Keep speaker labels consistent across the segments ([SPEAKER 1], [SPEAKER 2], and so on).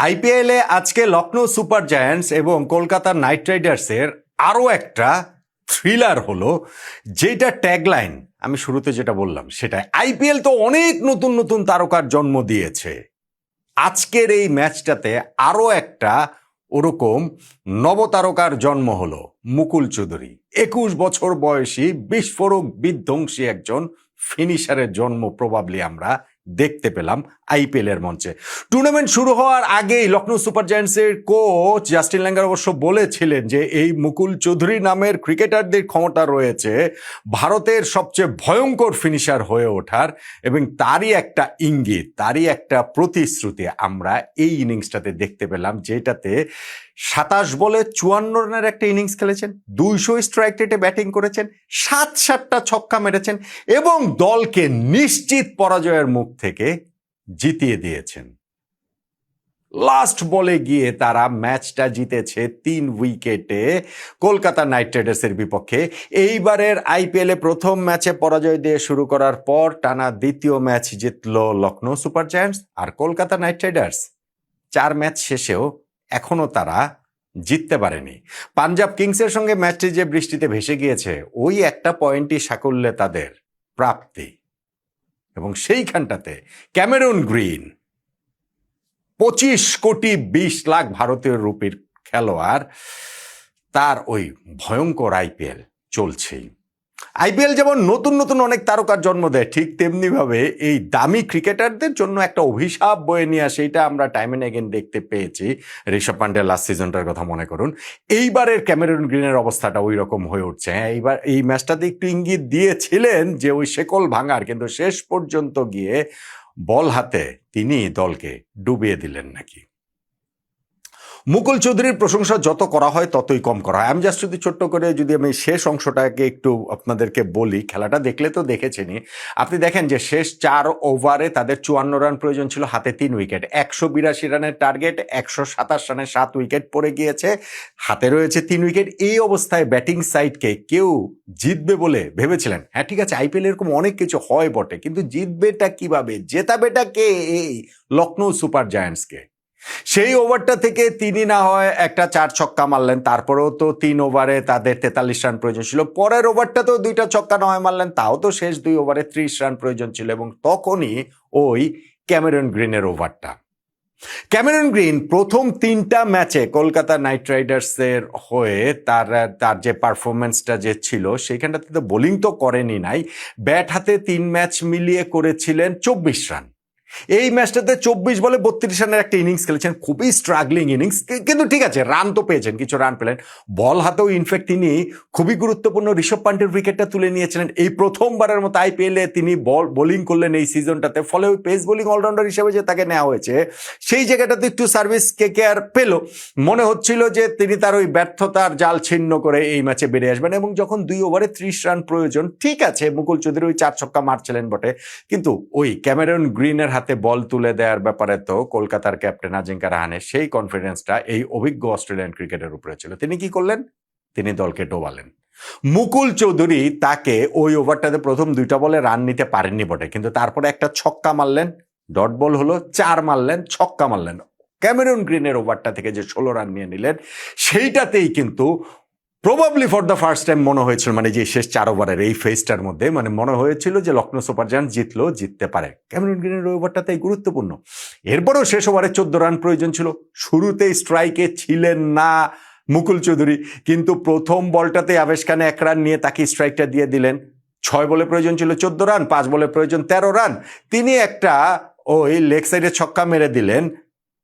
[SPEAKER 1] আইপিএলে আজকে Lucknow super giants এবং কলকাতা নাইট রাইডার্সের আরও একটা থ্রিলার হলো, যেটা ট্যাগলাইন আমি শুরুতে যেটা বললাম সেটাই। আইপিএল তো অনেক নতুন নতুন তারকার জন্ম দিয়েছে। আজকের এই ম্যাচটাতে আরও একটা ওরকম নবতারকার জন্ম হলো, মুকুল চৌধুরী। 21 বছর বয়সী বিস্ফোরক বিধ্বংসী একজন ফিনিশারের জন্ম প্রবাবলি আমরা দেখতে পেলাম আইপিএল এর মঞ্চে। টুর্নামেন্ট শুরু হওয়ার আগেই লখনৌ সুপার জায়ান্টসের কোচ জাস্টিন ল্যাঙ্গার অবশ্য বলেছিলেন যে এই মুকুল চৌধুরী নামের ক্রিকেটারদের ক্ষমতা রয়েছে ভারতের সবচেয়ে ভয়ঙ্কর ফিনিশার হয়ে ওঠার, এবং তারই একটা ইঙ্গিত, তারই একটা প্রতিশ্রুতি আমরা এই ইনিংসটাতে দেখতে পেলাম, যেটাতে 27 বলে 54 রানের একটা ইনিংস খেলেছেন, 200 স্ট্রাইক রেটে ব্যাটিং করেছেন, 7-7টা ছক্কা মেরেছেন এবং দলকে নিশ্চিত পরাজয়ের মুখ থেকে জিতিয়ে দিয়েছেন। লাস্ট বলে গিয়ে তারা ম্যাচটা জিতেছে 3 উইকেটে কলকাতা নাইট রাইডার্সের বিপক্ষে। এইবারের আইপিএলে প্রথম ম্যাচে পরাজয় দিয়ে শুরু করার পর টানা দ্বিতীয় ম্যাচ জিতল লখনৌ সুপার জায়ান্টস, আর কলকাতা নাইট রাইডার্স 4 ম্যাচ শেষেও এখনো তারা জিততে পারেনি। পাঞ্জাব কিংসের সঙ্গে ম্যাচটি যে বৃষ্টিতে ভেসে গিয়েছে, ওই একটা পয়েন্টই সাকুল্যে তাদের প্রাপ্তি। এবং সেইখানটাতে ক্যামেরন গ্রিন 25 কোটি 20 লাখ ভারতীয় রুপির খেলোয়াড়, তার ওই ভয়ঙ্কর আইপিএল চলছেই। আইপিএল যেমন নতুন নতুন অনেক তারকার জন্ম দেয়, ঠিক তেমনিভাবে এই দামি ক্রিকেটারদের জন্য একটা অভিশাপ বয়ে নিয়ে আসে। এটা আমরা টাইম এন্ড এগেন দেখতে পেয়েছি। ঋষভ পান্ডের লাস্ট সিজনটার কথা মনে করুন। এইবারের ক্যামেরন গ্রিনের অবস্থাটা ওই রকম হয়ে উঠছে। হ্যাঁ, এইবার এই ম্যাচটাতে একটু ইঙ্গিত দিয়েছিলেন যে ওই শেকল ভাঙার, কিন্তু শেষ পর্যন্ত গিয়ে বল হাতে তিনি দলকে ডুবিয়ে দিলেন নাকি। মুকুল চৌধুরীর প্রশংসা যত করা হয় ততই কম করা হয়। আমি জাস্ট যদি ছোট্ট করে যদি আমি শেষ অংশটাকে একটু আপনাদেরকে বলি, খেলাটা দেখলে তো দেখেছেনই। আপনি দেখেন যে শেষ 4 ওভারে তাদের 54 রান প্রয়োজন ছিল, হাতে 3 উইকেট। 182 রানের টার্গেট, 127 রানে 7 উইকেট পড়ে গিয়েছে, হাতে রয়েছে 3 উইকেট। এই অবস্থায় ব্যাটিং সাইডকে কেউ জিতবে বলে ভেবেছিলেন? হ্যাঁ ঠিক আছে, আইপিএল এরকম অনেক কিছু হয় বটে, কিন্তু জিতবেটা কিভাবে, জেতাবেটা কে? এই লখনৌ সুপার জায়ান্টসকে। সেই ওভারটা থেকে তিনি না হয় একটা 4 ছক্কা মারলেন, তারপরেও তো 3 ওভারে তাদের 43 রান প্রয়োজন ছিল। পরের ওভারটাতেও 2টা ছক্কা নয় মারলেন, তাও তো শেষ 2 ওভারে 30 রান প্রয়োজন ছিল। এবং তখনই ওই ক্যামেরন গ্রিনের ওভারটা। ক্যামেরন গ্রিন প্রথম 3টা ম্যাচে কলকাতা নাইট রাইডার্সের হয়ে তার যে পারফরমেন্সটা যে ছিল, সেইখানটাতে তো বোলিং তো করেনি নাই, ব্যাট হাতে 3 ম্যাচ মিলিয়ে করেছিলেন 24 রান। এই ম্যাচটাতে 24 বলে 32 রানের একটা ইনিংস খেলেছেন, খুবই স্ট্রাগলিং ইনিংস, কিন্তু ঠিক আছে রান তো পেয়েছেন, কিছু রান পেলেন। বল হাতেও ইনফ্যাক্ট তিনি খুবই গুরুত্বপূর্ণ ঋষভ পান্ডের উইকেটটা তুলে নিয়েছিলেন। এই প্রথমবারের মতো আইপিএলে তিনি বোলিং করলেন এই সিজনটাতে, ফলে ওই পেস বোলিং অলরাউন্ডার হিসেবে যে তাকে নেওয়া হয়েছে, সেই জায়গাটাতে একটু সার্ভিস কেকেআর পেল। মনে হচ্ছিল যে তিনি তার ওই ব্যর্থতার জাল ছিন্ন করে এই ম্যাচে বেরিয়ে আসবেন। এবং যখন 2 ওভারে 30 রান প্রয়োজন, ঠিক আছে মুকুল চৌধুরী ওই 4 ছক্কা মারছিলেন বটে, কিন্তু ওই ক্যামেরন গ্রিনের হাতে বল তুলে দেওয়ার ব্যাপারে তো কলকাতার ক্যাপ্টেন আজিঙ্কা রাহানের সেই কনফিডেন্সটা এই অভিজ্ঞ অস্ট্রেলিয়ান ক্রিকেটের উপরে ছিল। তিনি কি করলেন? তিনি দলকে ডোবালেন। মুকুল চৌধুরী তাকে ওই ওভারটাতে প্রথম 2টা বলে রান নিতে পারেননি বটে, কিন্তু তারপরে একটা ছক্কা মারলেন, ডট বল হলো, 4 মারলেন, ছক্কা মারলেন। ক্যামেরন গ্রিনের ওভারটা থেকে যে 16 রান নিয়ে নিলেন, সেইটাতেই কিন্তু probably for the first time মনে হয়েছিল, মানে যে শেষ 4 ওভারের এই ফেজটার মধ্যে মানে মনে হয়েছিল যে লখনৌ সুপার জায়ান্টস জিততে পারে। ক্যামেরন গ্রিনের ওভারটাতেই গুরুত্বপূর্ণ। এরপরও শেষ ওভারে 14 রান প্রয়োজন ছিল। শুরুতেই স্ট্রাইকে ছিলেন না মুকুল চৌধুরী, কিন্তু প্রথম বলটাতে আবেশ খানে 1 রান নিয়ে তাকে স্ট্রাইকটা দিয়ে দিলেন। 6 বলে প্রয়োজন ছিল 14 রান, 5 বলে প্রয়োজন 13 রান। তিনি একটা ওই লেগ সাইডে ছক্কা মেরে দিলেন।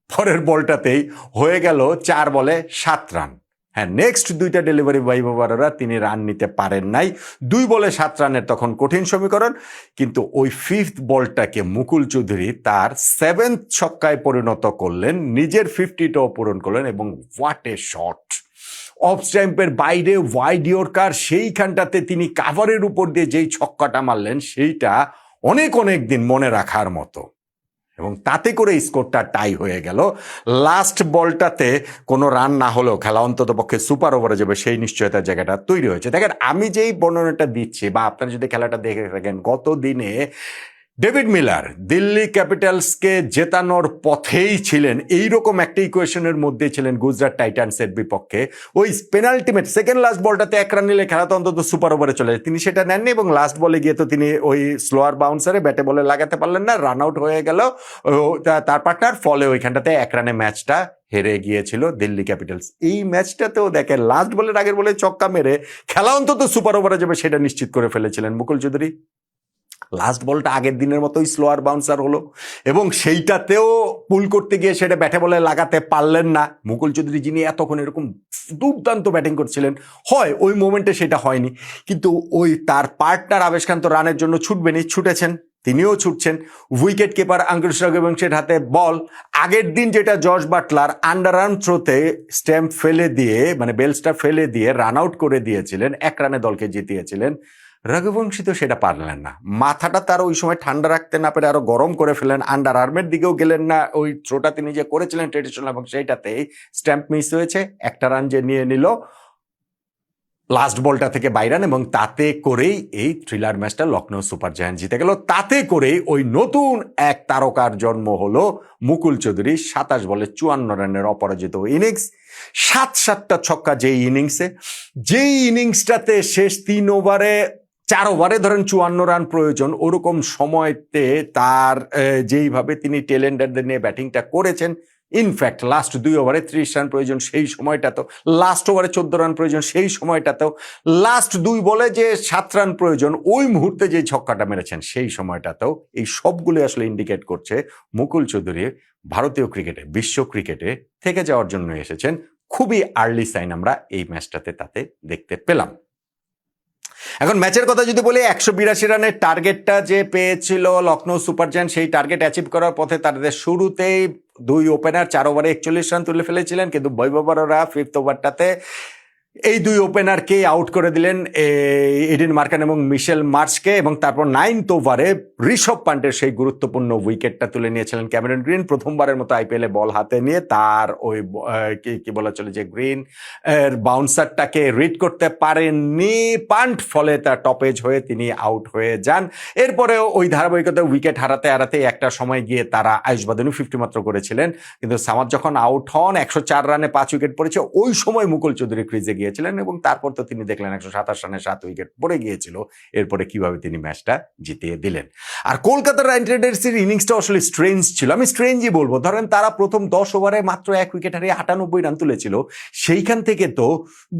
[SPEAKER 1] পরের বলটাতেই হয়ে গেল 4 বলে 7 রান। হ্যাঁ, নেক্সট 2টা ডেলিভারি বয় ওভাররা তিনি রান নিতে পারেন নাই। 2 বলে 7 রানের তখন কঠিন সমীকরণ, কিন্তু ওই 5th বলটাকে মুকুল চৌধুরী তার 7th ছক্কায় পরিণত করলেন, নিজের 50টাও পূরণ করলেন। এবং হোয়াট এ শট! অফ স্ট্যাম্পের বাইরে ওয়াইড ইয়র্কার, সেইখানটাতে তিনি কাভারের উপর দিয়ে যেই ছক্কাটা মারলেন, সেইটা অনেক দিন মনে রাখার মতো। এবং তাতে করে স্কোরটা টাই হয়ে গেল। লাস্ট বলটাতে কোনো রান না হলেও খেলা অন্তত পক্ষে সুপার ওভারে যাবে, সেই নিশ্চয়তার জায়গাটা তৈরি হয়েছে। দেখেন, আমি যেই বর্ণনাটা দিচ্ছি, বা আপনারা যদি খেলাটা দেখে থাকেন, গত দিনে ডেভিড মিলার দিল্লি ক্যাপিটালসকে জেতানোর পথেই ছিলেন, এইরকম একটা ইকুয়েশনের মধ্যে ছিলেন গুজরাট টাইটান্সের বিপক্ষে। ওই পেনাল্টিমেট সেকেন্ড লাস্ট বলটাতে 1 রান নিলে খেলা তো অন্তত সুপার ওভারে চলে যায়, তিনি সেটা নেননি এবং লাস্ট বলে গিয়ে তো তিনি ওই স্লোয়ার বাউন্সারে ব্যাটে বলে লাগাতে পারলেন না, রান আউট হয়ে গেল তার পার্টনার, ফলে ওইখানটাতে 1 রানে ম্যাচটা হেরে গিয়েছিল দিল্লি ক্যাপিটালস। এই ম্যাচটাতেও দেখেন লাস্ট বলের আগের বলে ছক্কা মেরে খেলা অন্তত সুপার ওভারে যাবে সেটা নিশ্চিত করে ফেলেছিলেন মুকুল চৌধুরী। লাস্ট বলটা আগের দিনের মতোই স্লোয়ার বাউন্সার হলো এবং সেইটাতেও পুল করতে গিয়ে সেটা ব্যাটে বলে লাগাতে পারলেন না মুকুল চৌধুরী, যিনি এতক্ষণ এরকম দুর্দান্ত ব্যাটিং করছিলেন। হয় ওই মোমেন্টে সেটা হয়নি, কিন্তু ওই তার পার্টনার আবেশ খান তো রানের জন্য ছুটবেনই, ছুটেছেন, তিনিও ছুটছেন। উইকেট কিপার আঙ্কুশ রঘুবংশের হাতে বল। আগের দিন যেটা জশ বাটলার আন্ডার আর্ম থ্রোতে স্ট্যাম্প ফেলে দিয়ে, মানে বেলসটা ফেলে দিয়ে রান আউট করে দিয়েছিলেন, 1 রানে দলকে জিতিয়েছিলেন, রঘুবংশী তো সেটা পারলেন না। মাথাটা তার ওই সময় ঠান্ডা রাখতে না পেরে আরো গরম করে ফেলেন, আন্ডার আর্মের দিকেও গেলেন না। ওই থ্রোটা তিনি যে করেছিলেন ট্রেডিশনাল, এবং সেইটাতেই স্ট্যাম্প মিস হয়েছে, 1টা রান যে নিয়ে নিল লাস্ট বলটা থেকে 22 রান, এবং তাতে করেই এই থ্রিলার ম্যাচটা লখনৌ সুপার জায়ান্ট জিতে গেল। তাতে করেই ওই নতুন এক তারকার জন্ম হলো মুকুল চৌধুরী। 27 বলে 54 রানের অপরাজিত ইনিংস, 7টা ছক্কা যেই ইনিংসে, যেই ইনিংসটাতে শেষ 4 ওভারে ধরেন 54 রান প্রয়োজন, ওরকম সময়তে তার যেইভাবে তিনি টেলেন্ডারদের নিয়ে ব্যাটিংটা করেছেন, ইনফ্যাক্ট লাস্ট 2 ওভারে 30 রান প্রয়োজন সেই সময়টাতেও, লাস্ট ওভারে 14 রান প্রয়োজন সেই সময়টাতেও, লাস্ট 2 বলে যে 7 রান প্রয়োজন ওই মুহূর্তে যে ছক্কাটা মেরেছেন সেই সময়টাতেও, এই সবগুলো আসলে ইন্ডিকেট করছে মুকুল চৌধুরী ভারতীয় ক্রিকেটে, বিশ্ব ক্রিকেটে থেকে যাওয়ার জন্য এসেছেন। খুবই আর্লি সাইন আমরা এই ম্যাচটাতে তাতে দেখতে পেলাম। এখন ম্যাচের কথা যদি বলি, 182 রানের টার্গেটটা যে পেয়েছিল লখনৌ সুপার জায়ান্ট, সেই টার্গেট অ্যাচিভ করার পথে তাদের শুরুতেই 2 ওপেনার 4 ওভারে 41 রান তুলে ফেলেছিলেন, কিন্তু বৈভব বরোরা 5th ওভারটাতে এই 2 ওপেনারকে আউট করে দিলেন, এডেন মার্কান এবং মিশেল মার্শকে, এবং তারপর 9th ওভারে ঋষভ পান্টের সেই গুরুত্বপূর্ণ উইকেটটা তুলে নিয়েছিলেন ক্যামেরন গ্রিন। প্রথমবারের মতো আইপিএলে বল হাতে নিয়ে তার ওই কি বলা চলে যে গ্রিন এর বাউন্সারটাকে রিড করতে পারেননি পান্ট, ফলে তার টপেজ হয়ে তিনি আউট হয়ে যান। এরপরেও ওই ধারাবাহিকতা উইকেট হারাতে হারাতে একটা সময় গিয়ে তারা আয়ুষ বাদনী 50 মাত্র করেছিলেন, কিন্তু সামাদ যখন আউট হন 104 রানে 5 উইকেট পড়েছে, ওই সময় মুকুল চৌধুরী ক্রিজে গিয়েছিলেন এবং তারপর তো তিনি দেখলেন 127 রানে 7 উইকেট পড়ে গিয়েছিল। এরপরে কিভাবে তিনি ম্যাচটা জিতিয়ে দিলেন। আর কলকাতা নাইট রাইডার্সের ইনিংসটা আসলে স্ট্রেঞ্জ ছিল, আমি স্ট্রেঞ্জই বলবো। ধরেন তারা প্রথম 10 ওভারে মাত্র 1 উইকেট হারিয়ে 98 রান তুলেছিল, সেইখান থেকে তো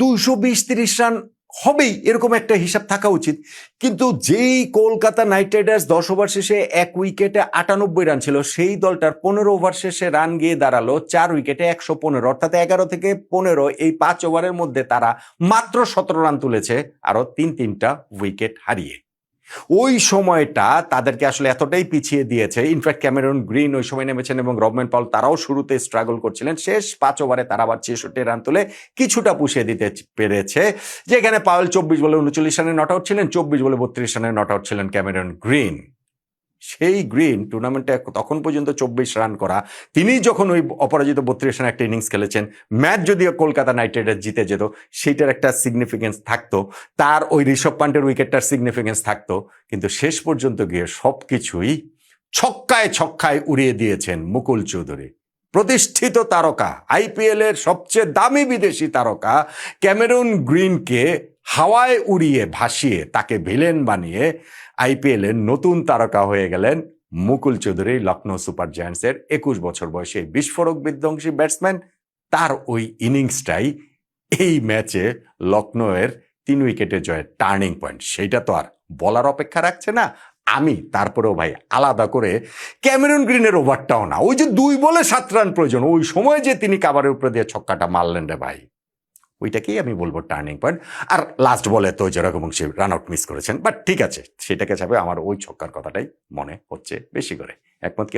[SPEAKER 1] 220-30 রান হবেই, এরকম একটা হিসাব থাকা উচিত। কিন্তু যেই কলকাতা নাইট রাইডার্স 10 ওভার শেষে 1 উইকেটে 98 রান ছিল, সেই দলটার 15 ওভার শেষে রান গিয়ে দাঁড়ালো 4 উইকেটে 115, অর্থাৎ 11 থেকে 15 এই 5 ওভারের মধ্যে তারা মাত্র 17 রান তুলেছে, আরো 3টা উইকেট হারিয়ে। ওই সময়টা তাদেরকে আসলে এতটাই পিছিয়ে দিয়েছে। ইনফ্যাক্ট ক্যামেরন গ্রিন ওই সময় নেমেছেন এবং রবম্যান পল তারাও শুরুতে স্ট্রাগল করছিলেন। শেষ 5 ওভারে তারা আবার 66 রান তুলে কিছুটা পুষিয়ে দিতে পেরেছে, যেখানে পাওয়েল 24 বলে 39 রানে নট আউট ছিলেন, 24 বলে 32 রানে নট আউট ছিলেন ক্যামেরন গ্রিন। সেই গ্রিন টুর্নামেন্টে তখন পর্যন্ত 24 রান করা, তিনি যখন ওই অপরাজিত 32 রানের একটা ইনিংস খেলেছেন, ম্যাচ যদিও কলকাতা নাইট রাইডার্স জিতে যেত, সেইটার একটা সিগনিফিকেন্স থাকতো, তার ওই ঋষভ পান্টের উইকেটটার সিগনিফিকেন্স থাকতো, কিন্তু শেষ পর্যন্ত গিয়ে সবকিছুই ছক্কায় উড়িয়ে দিয়েছেন মুকুল চৌধুরী। প্রতিষ্ঠিত তারকা, আইপিএল এর সবচেয়ে দামি বিদেশি তারকা ক্যামেরন গ্রিনকে হাওয়ায় উড়িয়ে ভাসিয়ে তাকে ভিলেন বানিয়ে আইপিএল এর নতুন তারকা হয়ে গেলেন মুকুল চৌধুরী, লখনৌ সুপার জায়ান্টসের 21 বছর বয়সে বিস্ফোরক বিধ্বংসী ব্যাটসম্যান। তার ওই ইনিংসটাই এই ম্যাচে লখনৌয়ের 3 উইকেটে জয়ের টার্নিং পয়েন্ট। সেইটা তো আর বলার অপেক্ষা রাখছে না। আমি তারপরেও ভাই আলাদা করে ক্যামেরন গ্রিনের ওভারটাও না, ওই যে 2 বলে 7 রান প্রয়োজন, ওই সময় যে তিনি কাভারের উপরে দিয়ে ছক্কাটা মারলেন রে ভাই, ওইটাকেই আমি বলবো টার্নিং পয়েন্ট। আর লাস্ট বলে তো যেরকম সে রান আউট মিস করেছেন, বাট ঠিক আছে, সেটাকে হিসাবে আমার ওই ছক্কার কথাটাই মনে হচ্ছে বেশি করে। একমত কি?